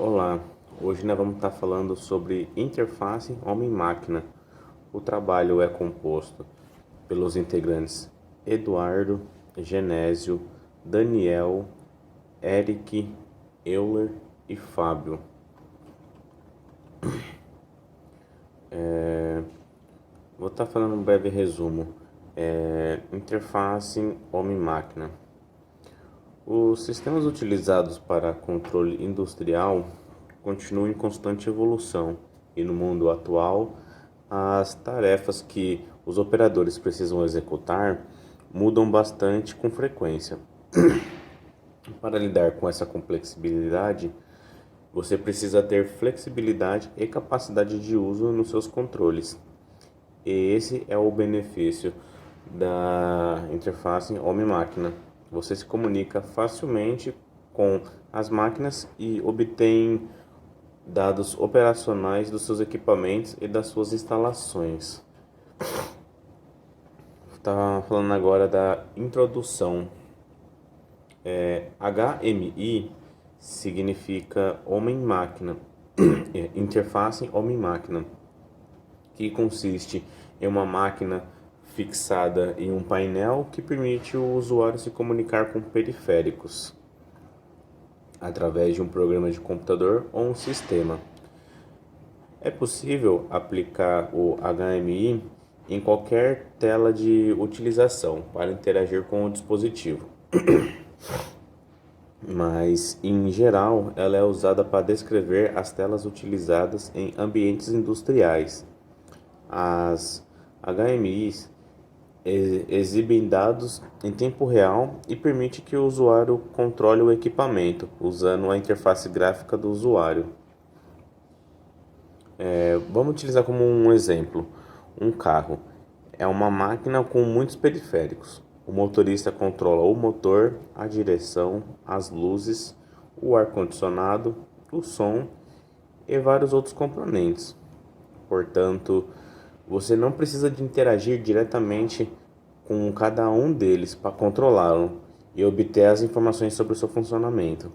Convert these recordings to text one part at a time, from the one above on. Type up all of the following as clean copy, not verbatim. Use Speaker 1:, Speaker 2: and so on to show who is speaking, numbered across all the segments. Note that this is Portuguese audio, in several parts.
Speaker 1: Olá, hoje nós vamos estar falando sobre interface homem-máquina. O trabalho é composto pelos integrantes Eduardo, Genésio, Daniel, Eric, Euler e Fábio. Vou estar falando um breve resumo. Interface homem-máquina. Os sistemas utilizados para controle industrial continuam em constante evolução e no mundo atual, as tarefas que os operadores precisam executar mudam bastante com frequência. Para lidar com essa complexibilidade, você precisa ter flexibilidade e capacidade de uso nos seus controles. E esse é o benefício da interface homem-máquina. Você se comunica facilmente com as máquinas e obtém dados operacionais dos seus equipamentos e das suas instalações. Está falando agora da introdução. HMI significa homem-máquina, interface homem-máquina, que consiste em uma máquina fixada em um painel que permite o usuário se comunicar com periféricos através de um programa de computador ou um sistema. É possível aplicar o HMI em qualquer tela de utilização para interagir com o dispositivo, mas em geral ela é usada para descrever as telas utilizadas em ambientes industriais. As HMIs exibem dados em tempo real e permite que o usuário controle o equipamento usando a interface gráfica do usuário. Vamos utilizar como um exemplo um carro. É uma máquina com muitos periféricos. O motorista controla o motor, a direção, as luzes, o ar-condicionado, o som e vários outros componentes. Portanto, você não precisa de interagir diretamente com cada um deles para controlá-lo e obter as informações sobre o seu funcionamento.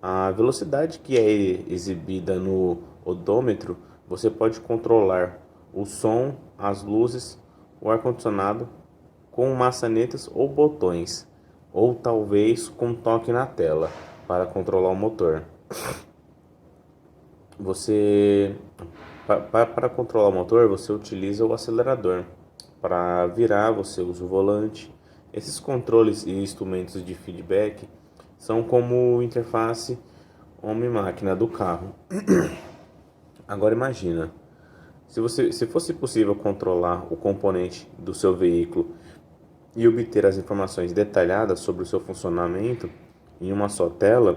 Speaker 1: A velocidade que é exibida no odômetro, você pode controlar o som, as luzes, o ar-condicionado com maçanetas ou botões, ou talvez com um toque na tela para controlar o motor. Para controlar o motor, você utiliza o acelerador. Para virar, você usa o volante. Esses controles e instrumentos de feedback são como interface homem-máquina do carro. Agora imagina, se fosse possível controlar o componente do seu veículo e obter as informações detalhadas sobre o seu funcionamento em uma só tela,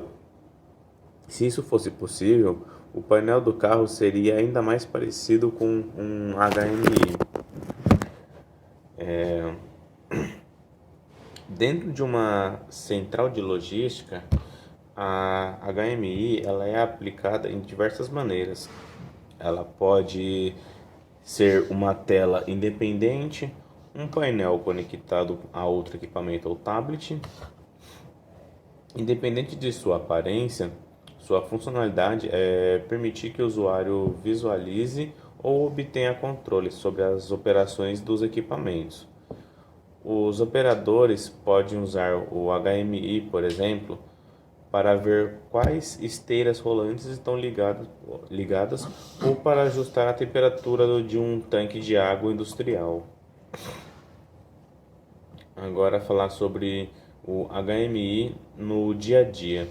Speaker 1: se isso fosse possível, o painel do carro seria ainda mais parecido com um HMI. Dentro de uma central de logística, a HMI ela é aplicada em diversas maneiras. Ela pode ser uma tela independente, um painel conectado a outro equipamento ou tablet. Independente de sua aparência, sua funcionalidade é permitir que o usuário visualize ou obtenha controle sobre as operações dos equipamentos. Os operadores podem usar o HMI, por exemplo, para ver quais esteiras rolantes estão ligadas ou para ajustar a temperatura de um tanque de água industrial. Agora falar sobre o HMI no dia a dia.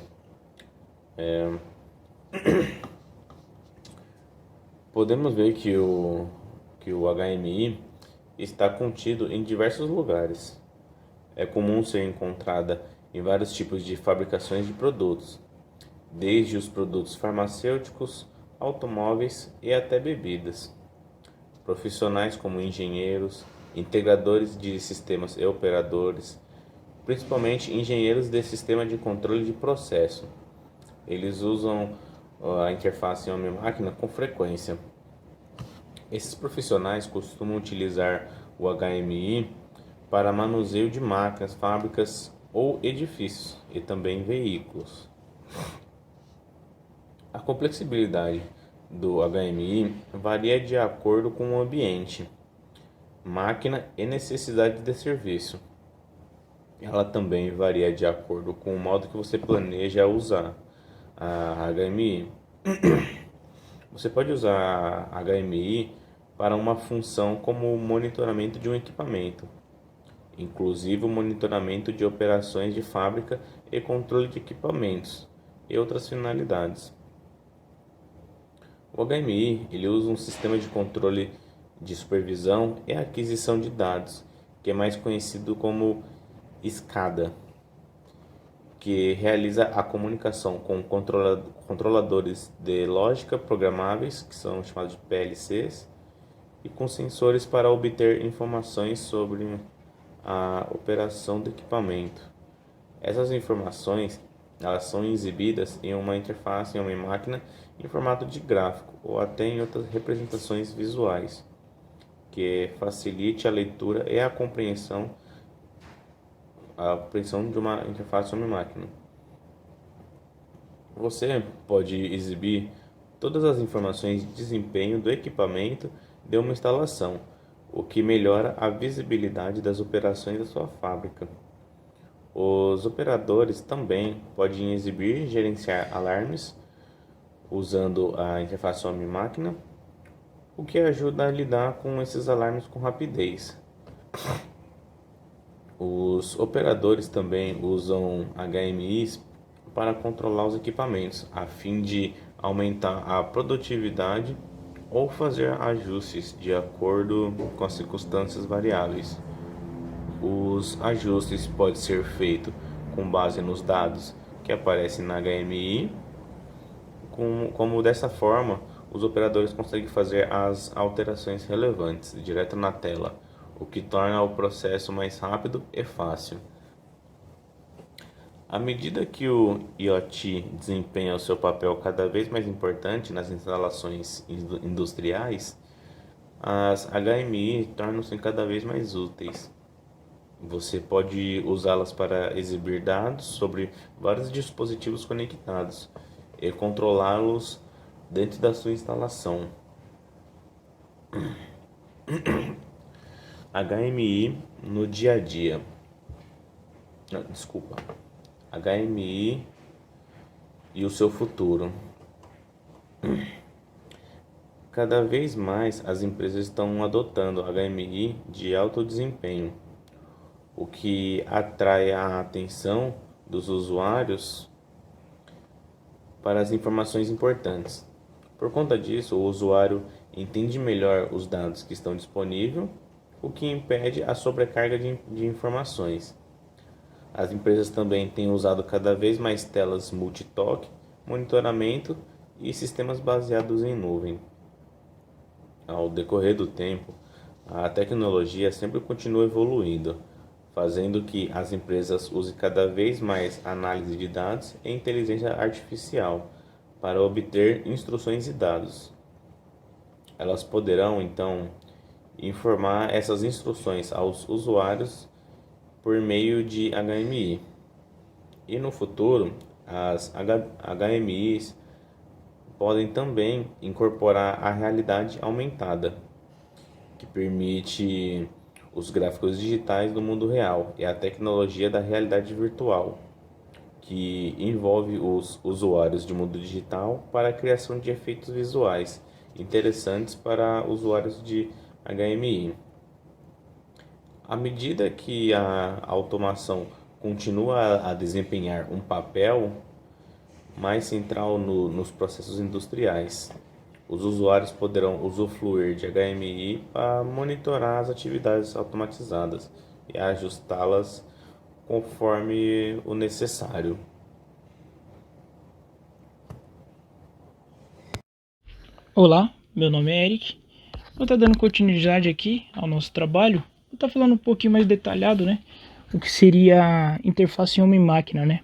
Speaker 1: Podemos ver que o HMI está contido em diversos lugares. É comum ser encontrada em vários tipos de fabricações de produtos, desde os produtos farmacêuticos, automóveis e até bebidas. Profissionais como engenheiros, integradores de sistemas e operadores, principalmente engenheiros de sistema de controle de processo. Eles usam a interface homem-máquina com frequência. Esses profissionais costumam utilizar o HMI para manuseio de máquinas, fábricas ou edifícios e também veículos. A complexibilidade do HMI varia de acordo com o ambiente, máquina e necessidade de serviço. Ela também varia de acordo com o modo que você planeja usar a HMI. Você pode usar a HMI para uma função como o monitoramento de um equipamento, inclusive o monitoramento de operações de fábrica e controle de equipamentos e outras finalidades. O HMI ele usa um sistema de controle de supervisão e aquisição de dados, que é mais conhecido como SCADA, que realiza a comunicação com controladores de lógica programáveis, que são chamados de PLCs, e com sensores para obter informações sobre a operação do equipamento. Essas informações elas são exibidas em uma interface, em uma máquina, em formato de gráfico ou até em outras representações visuais, que facilite a leitura e a compreensão de uma interface sobre máquina. Você pode exibir todas as informações de desempenho do equipamento de uma instalação, o que melhora a visibilidade das operações da sua fábrica. Os operadores também podem exibir e gerenciar alarmes usando a interface homem-máquina, o que ajuda a lidar com esses alarmes com rapidez. Os operadores também usam HMIs para controlar os equipamentos, a fim de aumentar a produtividade ou fazer ajustes de acordo com as circunstâncias variáveis. Os ajustes podem ser feitos com base nos dados que aparecem na HMI, como dessa forma os operadores conseguem fazer as alterações relevantes direto na tela, o que torna o processo mais rápido e fácil. À medida que o IoT desempenha o seu papel cada vez mais importante nas instalações industriais, as HMI tornam-se cada vez mais úteis. Você pode usá-las para exibir dados sobre vários dispositivos conectados e controlá-los dentro da sua instalação. HMI no dia a dia. HMI e o seu futuro. Cada vez mais as empresas estão adotando HMI de alto desempenho, o que atrai a atenção dos usuários para as informações importantes. Por conta disso, o usuário entende melhor os dados que estão disponíveis, o que impede a sobrecarga de informações. As empresas também têm usado cada vez mais telas multi-toque, monitoramento e sistemas baseados em nuvem. Ao decorrer do tempo, a tecnologia sempre continua evoluindo, fazendo que as empresas usem cada vez mais análise de dados e inteligência artificial para obter instruções e dados. Elas poderão, então, informar essas instruções aos usuários por meio de HMI. E no futuro, as HMIs podem também incorporar a realidade aumentada, que permite os gráficos digitais do mundo real e a tecnologia da realidade virtual, que envolve os usuários de mundo digital para a criação de efeitos visuais interessantes para usuários de HMI. À medida que a automação continua a desempenhar um papel mais central nos processos industriais, os usuários poderão usufruir de HMI para monitorar as atividades automatizadas e ajustá-las conforme o necessário.
Speaker 2: Olá, meu nome é Eric. Vou estar dando continuidade aqui ao nosso trabalho. Vou estar falando um pouquinho mais detalhado, né? O que seria a interface homem-máquina, né?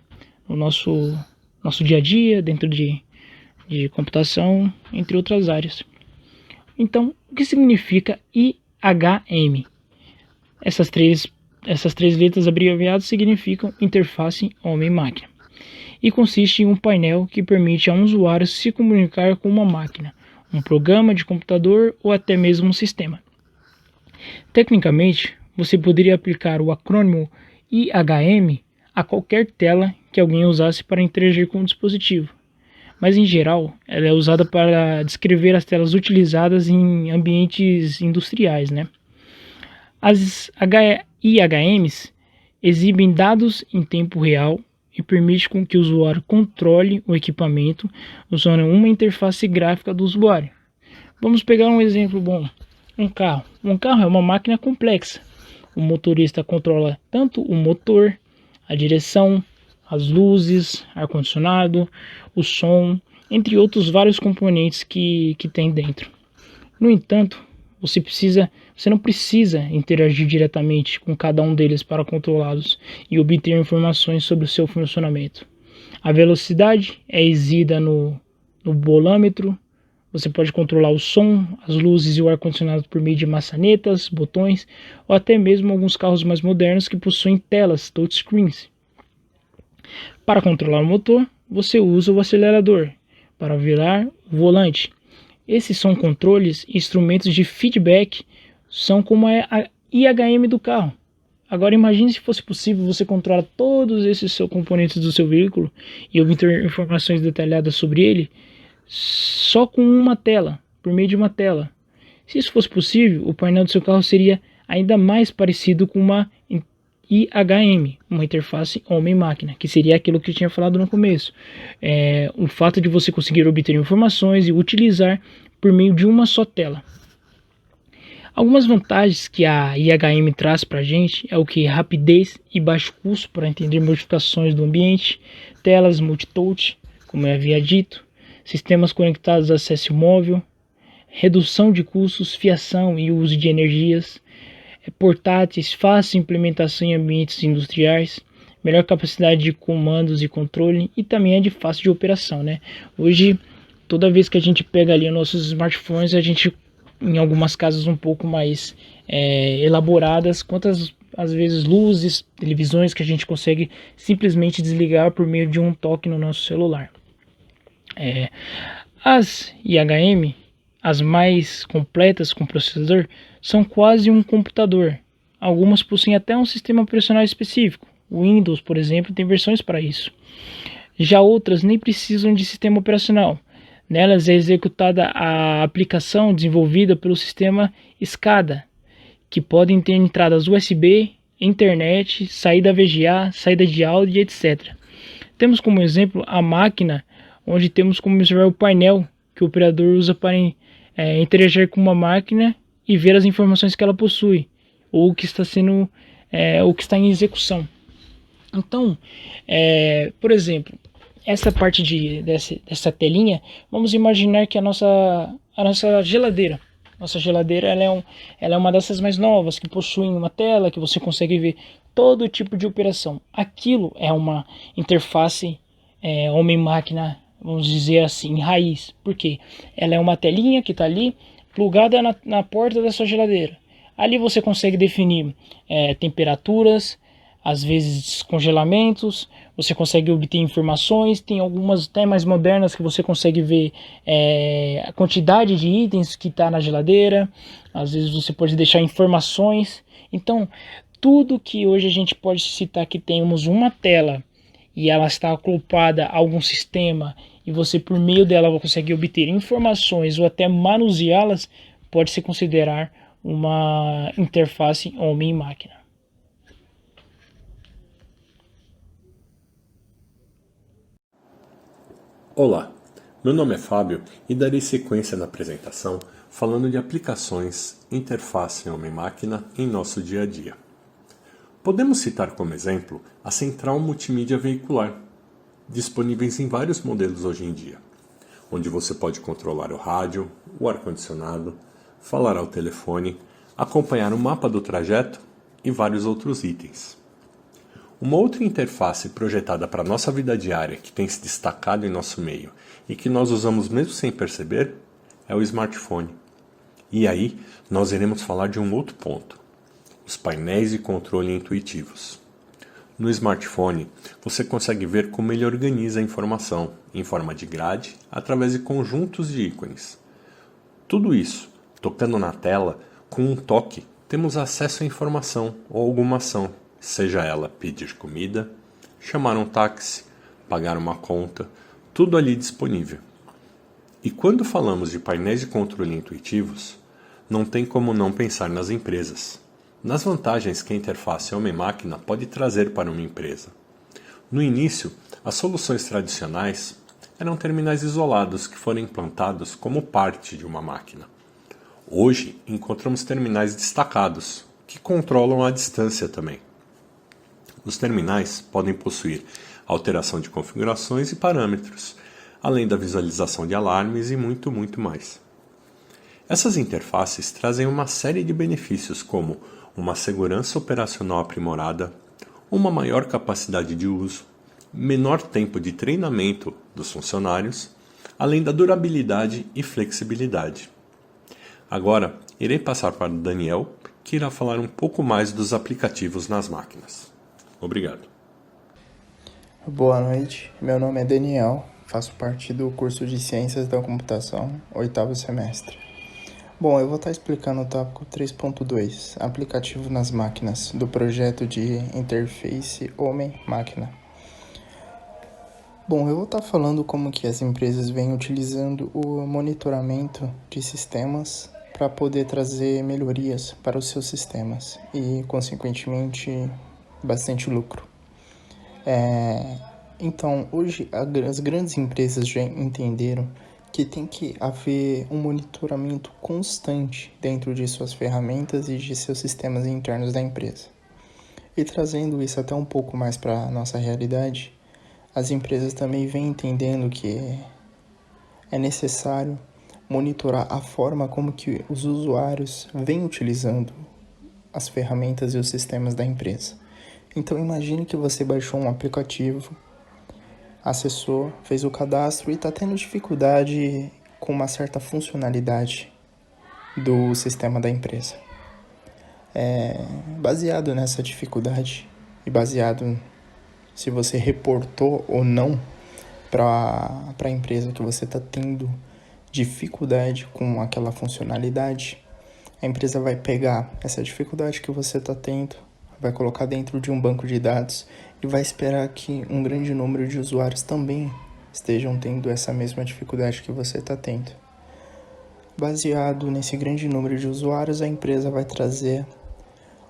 Speaker 2: No nosso dia a dia, dentro de computação, entre outras áreas. Então, o que significa IHM? Essas três letras abreviadas significam interface homem-máquina. e consiste em um painel que permite a um usuário se comunicar com uma máquina, um programa de computador ou até mesmo um sistema. Tecnicamente, você poderia aplicar o acrônimo IHM a qualquer tela que alguém usasse para interagir com o dispositivo, mas em geral ela é usada para descrever as telas utilizadas em ambientes industriais, né? As IHMs exibem dados em tempo real e permite com que o usuário controle o equipamento usando uma interface gráfica do usuário. Vamos pegar um exemplo bom. Um carro. Um carro é uma máquina complexa. O motorista controla tanto o motor, a direção, as luzes, ar-condicionado, o som, entre outros vários componentes que tem dentro. No entanto, você não precisa interagir diretamente com cada um deles para controlá-los e obter informações sobre o seu funcionamento. A velocidade é exibida no bolômetro. Você pode controlar o som, as luzes e o ar-condicionado por meio de maçanetas, botões ou até mesmo alguns carros mais modernos que possuem telas touchscreens. Para controlar o motor, você usa o acelerador. Para virar o volante. Esses são controles e instrumentos de feedback, são como a IHM do carro. Agora imagine se fosse possível você controlar todos esses componentes do seu veículo e obter informações detalhadas sobre ele só com uma tela, por meio de uma tela. Se isso fosse possível, o painel do seu carro seria ainda mais parecido com uma IHM, uma interface homem-máquina, que seria aquilo que eu tinha falado no começo. O fato de você conseguir obter informações e utilizar por meio de uma só tela. Algumas vantagens que a IHM traz para a gente é o que? Rapidez e baixo custo para entender modificações do ambiente, telas multitouch, como eu havia dito, sistemas conectados a acesso móvel, redução de custos, fiação e uso de energias, portáteis, fácil implementação em ambientes industriais, melhor capacidade de comandos e controle e também é de fácil de operação, né? Hoje, toda vez que a gente pega ali nossos smartphones, a gente, em algumas casas um pouco mais elaboradas, quantas às vezes luzes, televisões que a gente consegue simplesmente desligar por meio de um toque no nosso celular. As IHM, as mais completas com processador, são quase um computador. Algumas possuem até um sistema operacional específico. O Windows, por exemplo, tem versões para isso. Já outras nem precisam de sistema operacional. Nelas é executada a aplicação desenvolvida pelo sistema SCADA, que podem ter entradas USB, internet, saída VGA, saída de áudio, etc. Temos como exemplo a máquina, onde temos como observar o painel que o operador usa para interagir com uma máquina e ver as informações que ela possui, ou o que está em execução. Então, por exemplo, essa parte dessa telinha, vamos imaginar que a nossa geladeira. Nossa geladeira ela é uma dessas mais novas, que possuem uma tela que você consegue ver todo tipo de operação. Aquilo é uma interface homem-máquina, vamos dizer assim, raiz. Por quê? Ela é uma telinha que está ali, plugada na porta da sua geladeira. Ali você consegue definir temperaturas, às vezes descongelamentos, você consegue obter informações, tem algumas até mais modernas que você consegue ver a quantidade de itens que está na geladeira, às vezes você pode deixar informações. Então, tudo que hoje a gente pode citar que temos uma tela e ela está acoplada a algum sistema e você por meio dela consegue obter informações ou até manuseá-las, pode se considerar uma interface homem-máquina.
Speaker 3: Olá, meu nome é Fábio e darei sequência na apresentação falando de aplicações interface homem-máquina em nosso dia a dia. Podemos citar como exemplo a central multimídia veicular, disponíveis em vários modelos hoje em dia, onde você pode controlar o rádio, o ar-condicionado, falar ao telefone, acompanhar o mapa do trajeto e vários outros itens. Uma outra interface projetada para a nossa vida diária que tem se destacado em nosso meio e que nós usamos mesmo sem perceber é o smartphone. E aí nós iremos falar de um outro ponto, os painéis de controle intuitivos. No smartphone, você consegue ver como ele organiza a informação em forma de grade através de conjuntos de ícones. Tudo isso, tocando na tela, com um toque, temos acesso à informação ou alguma ação, seja ela pedir comida, chamar um táxi, pagar uma conta, tudo ali disponível. E quando falamos de painéis de controle intuitivos, não tem como não pensar nas empresas, nas vantagens que a interface homem-máquina pode trazer para uma empresa. No início, as soluções tradicionais eram terminais isolados que foram implantados como parte de uma máquina. Hoje, encontramos terminais destacados, que controlam a distância também. Os terminais podem possuir alteração de configurações e parâmetros, além da visualização de alarmes e muito mais. Essas interfaces trazem uma série de benefícios como uma segurança operacional aprimorada, uma maior capacidade de uso, menor tempo de treinamento dos funcionários, além da durabilidade e flexibilidade. Agora, irei passar para o Daniel, que irá falar um pouco mais dos aplicativos nas máquinas. Obrigado.
Speaker 4: Boa noite, meu nome é Daniel, faço parte do curso de Ciências da Computação, 8º semestre. Bom, eu vou estar explicando o tópico 3.2, aplicativo nas máquinas, do projeto de interface homem-máquina. Bom, eu vou estar falando como que as empresas vêm utilizando o monitoramento de sistemas para poder trazer melhorias para os seus sistemas e, consequentemente, bastante lucro. Então, hoje as grandes empresas já entenderam que tem que haver um monitoramento constante dentro de suas ferramentas e de seus sistemas internos da empresa. E trazendo isso até um pouco mais para a nossa realidade, as empresas também vêm entendendo que é necessário monitorar a forma como que os usuários vêm utilizando as ferramentas e os sistemas da empresa. Então imagine que você baixou um aplicativo, acessou, fez o cadastro e está tendo dificuldade com uma certa funcionalidade do sistema da empresa. Baseado nessa dificuldade e baseado se você reportou ou não para a empresa que você está tendo dificuldade com aquela funcionalidade, a empresa vai pegar essa dificuldade que você está tendo, vai colocar dentro de um banco de dados e vai esperar que um grande número de usuários também estejam tendo essa mesma dificuldade que você está tendo. Baseado nesse grande número de usuários, a empresa vai trazer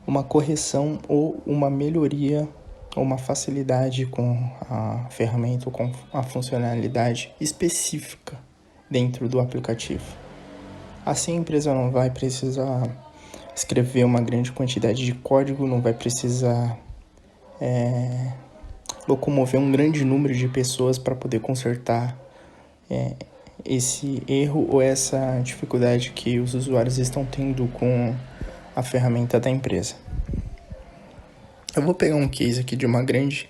Speaker 4: uma correção ou uma melhoria ou uma facilidade com a ferramenta ou com a funcionalidade específica dentro do aplicativo. Assim, a empresa não vai precisar escrever uma grande quantidade de código, não vai precisar locomover um grande número de pessoas para poder consertar esse erro ou essa dificuldade que os usuários estão tendo com a ferramenta da empresa. Eu vou pegar um case aqui de uma grande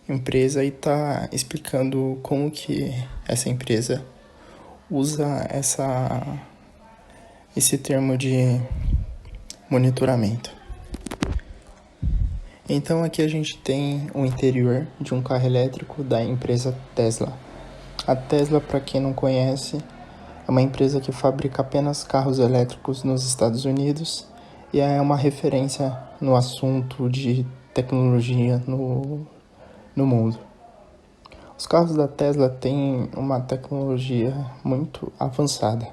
Speaker 4: empresa e tá explicando como que essa empresa usa esse termo de monitoramento. Então aqui a gente tem o interior de um carro elétrico da empresa Tesla. A Tesla, para quem não conhece, é uma empresa que fabrica apenas carros elétricos nos Estados Unidos e é uma referência no assunto de tecnologia no mundo. Os carros da Tesla têm uma tecnologia muito avançada.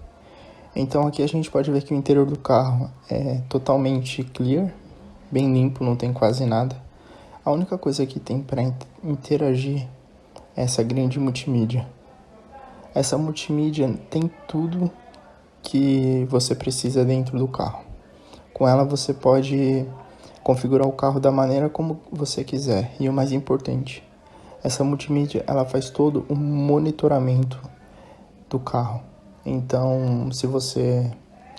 Speaker 4: Então aqui a gente pode ver que o interior do carro é totalmente clear, bem limpo, não tem quase nada. A única coisa que tem para interagir é essa grande multimídia. Essa multimídia tem tudo que você precisa dentro do carro. Com ela você pode configurar o carro da maneira como você quiser. E o mais importante, essa multimídia ela faz todo o monitoramento do carro. Então, se você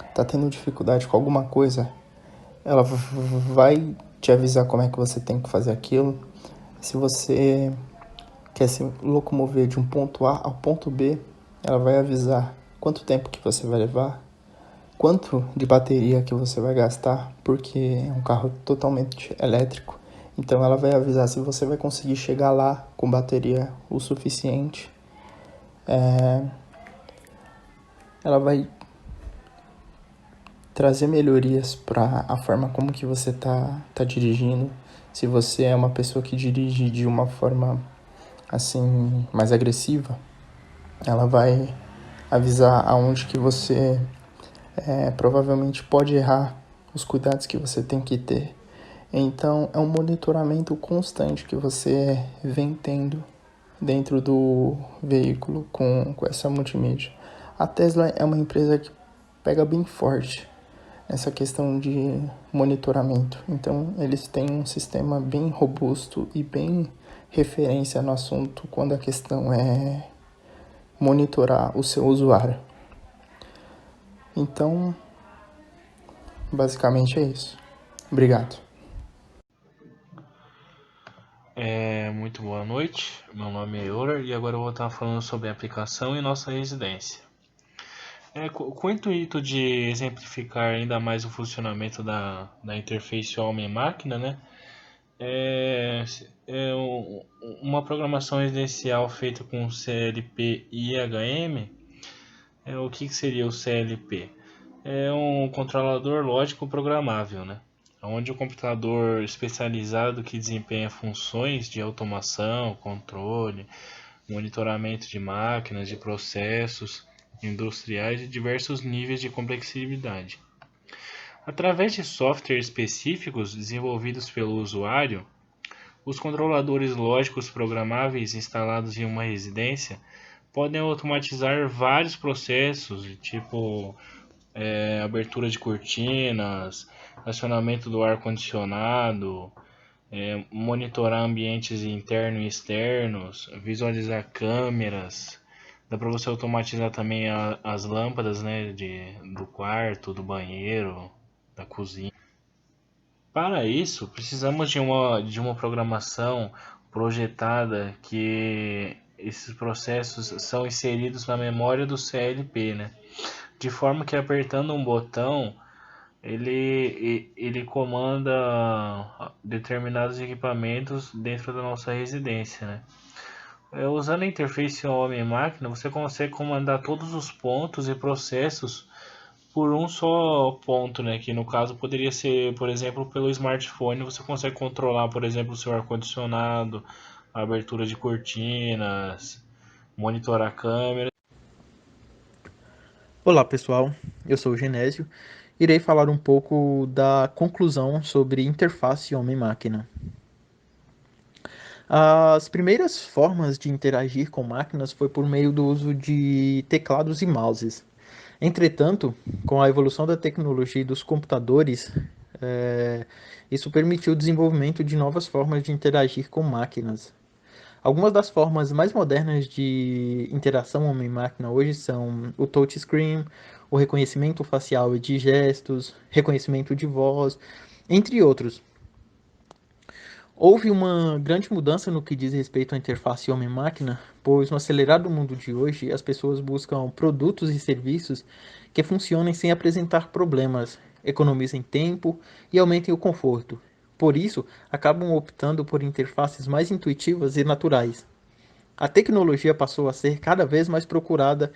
Speaker 4: está tendo dificuldade com alguma coisa, ela vai te avisar como é que você tem que fazer aquilo. Se você quer se locomover de um ponto A ao ponto B, ela vai avisar quanto tempo que você vai levar, quanto de bateria que você vai gastar, porque é um carro totalmente elétrico Então ela vai avisar se você vai conseguir chegar lá com bateria o suficiente. Ela vai trazer melhorias para a forma como que você tá dirigindo. Se você é uma pessoa que dirige de uma forma assim mais agressiva, ela vai avisar aonde que você provavelmente pode errar, os cuidados que você tem que ter. Então é um monitoramento constante que você vem tendo dentro do veículo com essa multimídia. A Tesla é uma empresa que pega bem forte essa questão de monitoramento. Então, eles têm um sistema bem robusto e bem referência no assunto quando a questão é monitorar o seu usuário. Então, basicamente é isso. Obrigado.
Speaker 5: Muito boa noite, meu nome é Euler e agora eu vou estar falando sobre a aplicação em nossa residência. Com o intuito de exemplificar ainda mais o funcionamento da interface homem-máquina, né? Uma programação residencial feita com CLP e IHM. O que seria o CLP? É um controlador lógico programável, né? Onde o computador especializado que desempenha funções de automação, controle, monitoramento de máquinas, de processos industriais de diversos níveis de complexidade. Através de softwares específicos desenvolvidos pelo usuário, os controladores lógicos programáveis instalados em uma residência podem automatizar vários processos, tipo abertura de cortinas, acionamento do ar-condicionado, monitorar ambientes internos e externos, visualizar câmeras. Dá para você automatizar também as lâmpadas, né, do quarto, do banheiro, da cozinha. Para isso, precisamos de uma programação projetada que esses processos são inseridos na memória do CLP, né? De forma que apertando um botão ele comanda determinados equipamentos dentro da nossa residência, né? Usando a interface homem-máquina, você consegue comandar todos os pontos e processos por um só ponto, né? Que no caso poderia ser, por exemplo, pelo smartphone. Você consegue controlar, por exemplo, o seu ar-condicionado, a abertura de cortinas, monitorar a câmera.
Speaker 6: Olá pessoal, eu sou o Genésio. Irei falar um pouco da conclusão sobre interface homem-máquina. As primeiras formas de interagir com máquinas foi por meio do uso de teclados e mouses. Entretanto, com a evolução da tecnologia e dos computadores, isso permitiu o desenvolvimento de novas formas de interagir com máquinas. Algumas das formas mais modernas de interação homem-máquina hoje são o touchscreen, o reconhecimento facial e de gestos, reconhecimento de voz, entre outros. Houve uma grande mudança no que diz respeito à interface homem-máquina, pois no acelerado mundo de hoje as pessoas buscam produtos e serviços que funcionem sem apresentar problemas, economizem tempo e aumentem o conforto. Por isso, acabam optando por interfaces mais intuitivas e naturais. A tecnologia passou a ser cada vez mais procurada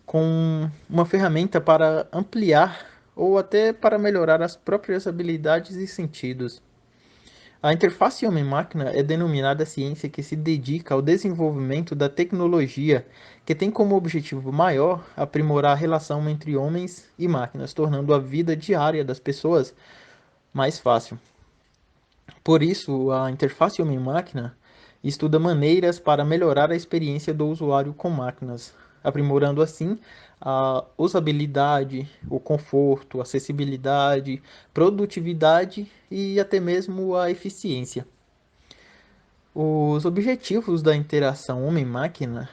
Speaker 6: com uma ferramenta para ampliar ou até para melhorar as próprias habilidades e sentidos. A interface homem-máquina é denominada ciência que se dedica ao desenvolvimento da tecnologia que tem como objetivo maior aprimorar a relação entre homens e máquinas, tornando a vida diária das pessoas mais fácil. Por isso, a interface homem-máquina estuda maneiras para melhorar a experiência do usuário com máquinas, aprimorando assim a usabilidade, o conforto, a acessibilidade, produtividade e até mesmo a eficiência. Os objetivos da interação homem-máquina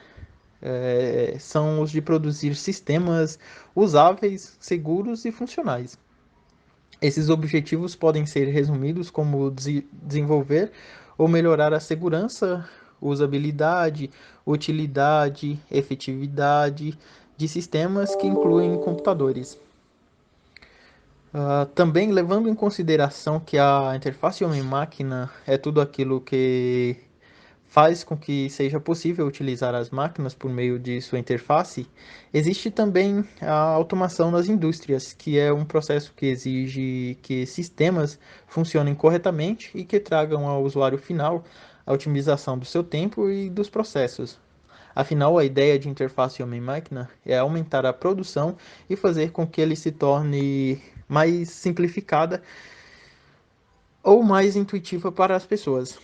Speaker 6: são os de produzir sistemas usáveis, seguros e funcionais. Esses objetivos podem ser resumidos como desenvolver ou melhorar a segurança, usabilidade, utilidade, efetividade de sistemas que incluem computadores. Também levando em consideração que a interface homem-máquina é tudo aquilo que faz com que seja possível utilizar as máquinas por meio de sua interface, existe também a automação nas indústrias, que é um processo que exige que sistemas funcionem corretamente e que tragam ao usuário final a otimização do seu tempo e dos processos. Afinal, a ideia de interface homem-máquina é aumentar a produção e fazer com que ele se torne mais simplificada ou mais intuitiva para as pessoas.